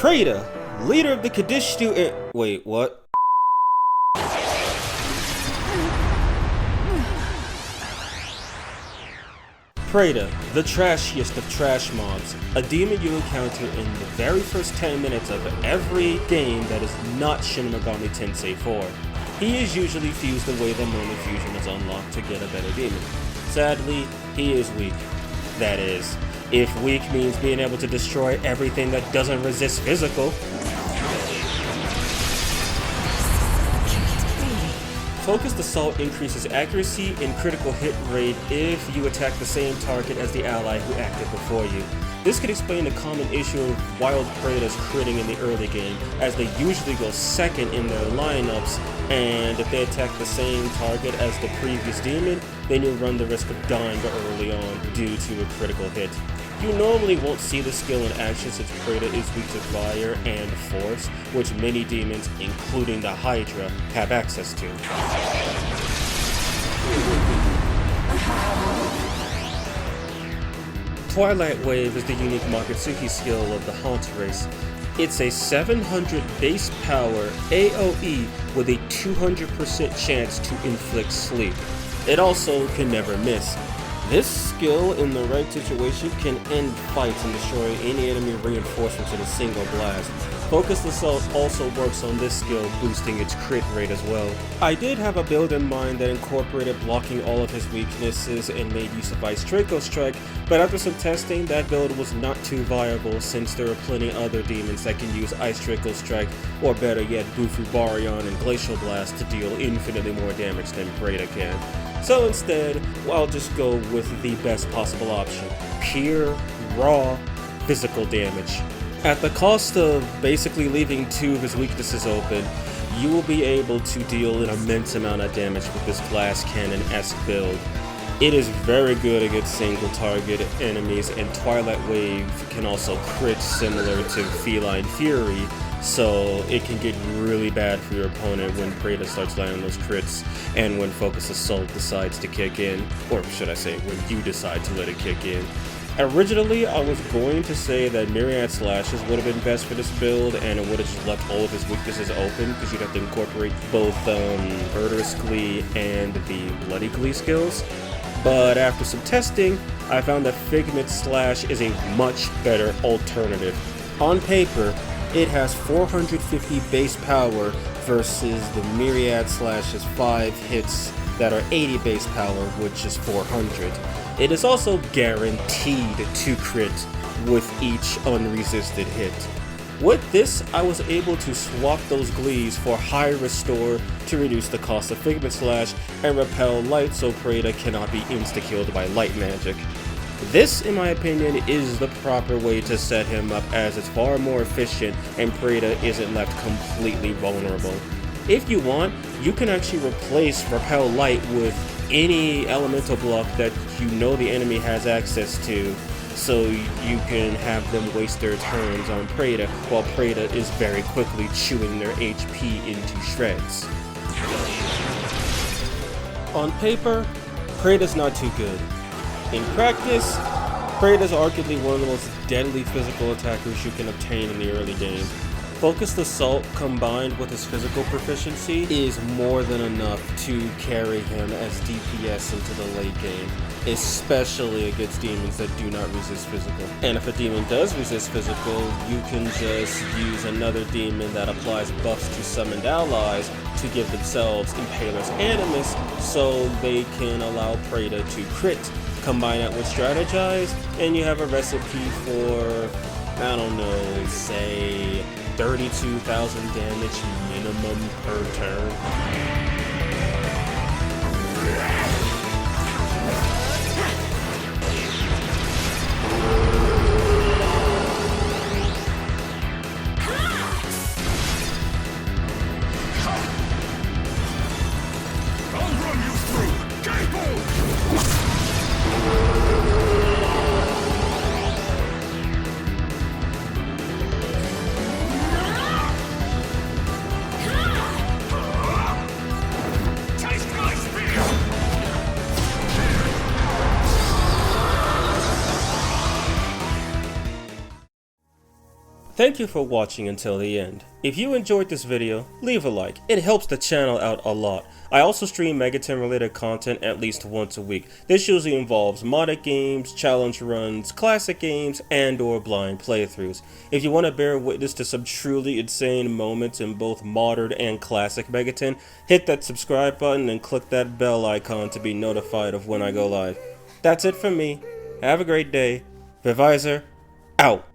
Preta, leader of the Kadishtu wait, what? Preta, the trashiest of trash mobs, a demon you encounter in the very first 10 minutes of every game that is not Shin Megami Tensei 4. He is usually fused the way that Moment Fusion is unlocked to get a better demon. Sadly, he is weak. That is, if weak means being able to destroy everything that doesn't resist physical. Focused Assault increases accuracy and critical hit rate if you attack the same target as the ally who acted before you. This could explain the common issue of wild Pretas critting in the early game, as they usually go second in their lineups, and if they attack the same target as the previous demon, then you run the risk of dying early on due to a critical hit. You normally won't see the skill in action since Preta is weak to fire and force, which many demons, including the Hydra, have access to. Twilight Wave is the unique Makatsuki skill of the Haunt race. It's a 700 base power AoE with a 200% chance to inflict sleep. It also can never miss. This skill in the right situation can end fights and destroy any enemy reinforcements in a single blast. Focused Assault also works on this skill, boosting its crit rate as well. I did have a build in mind that incorporated blocking all of his weaknesses and made use of Ice Draco Strike, but after some testing, that build was not too viable since there are plenty other demons that can use Ice Draco Strike, or better yet, Bufu Baryon and Glacial Blast to deal infinitely more damage than Preta can. So instead, I'll just go with the best possible option: pure, raw, physical damage. At the cost of basically leaving two of his weaknesses open, you will be able to deal an immense amount of damage with this glass cannon-esque build. It is very good against single target enemies, and Twilight Wave can also crit similar to Feline Fury, so it can get really bad for your opponent when Preta starts landing those crits and when Focus Assault decides to kick in, or should I say, when you decide to let it kick in. Originally, I was going to say that Myriad Slashes would have been best for this build, and it would have just left all of his weaknesses open, because you'd have to incorporate both Murderous Glee and the Bloody Glee skills. But after some testing, I found that Figment Slash is a much better alternative. On paper, it has 450 base power versus the Myriad Slash's 5 hits that are 80 base power, which is 400. It is also guaranteed to crit with each unresisted hit. With this, I was able to swap those Glees for High Restore to reduce the cost of Figment Slash and repel Light so Preta cannot be insta-killed by light magic. This, in my opinion, is the proper way to set him up, as it's far more efficient and Preta isn't left completely vulnerable. If you want, you can actually replace Repel Light with any elemental block that you know the enemy has access to, so you can have them waste their turns on Preta while Preta is very quickly chewing their HP into shreds. On paper, Preta's not too good. In practice, Preta's arguably one of the most deadly physical attackers you can obtain in the early game. Focused Assault combined with his physical proficiency is more than enough to carry him as DPS into the late game, especially against demons that do not resist physical. And if a demon does resist physical, you can just use another demon that applies buffs to summoned allies to give themselves Impaler's Animus so they can allow Preta to crit. Combine that with Strategize, and you have a recipe for, I don't know, say 32,000 damage minimum per turn. Thank you for watching until the end. If you enjoyed this video, leave a like. It helps the channel out a lot. I also stream Megaten related content at least once a week. This usually involves modded games, challenge runs, classic games, and or blind playthroughs. If you want to bear witness to some truly insane moments in both modern and classic Megaten, hit that subscribe button and click that bell icon to be notified of when I go live. That's it from me. Have a great day. Vivisor, out.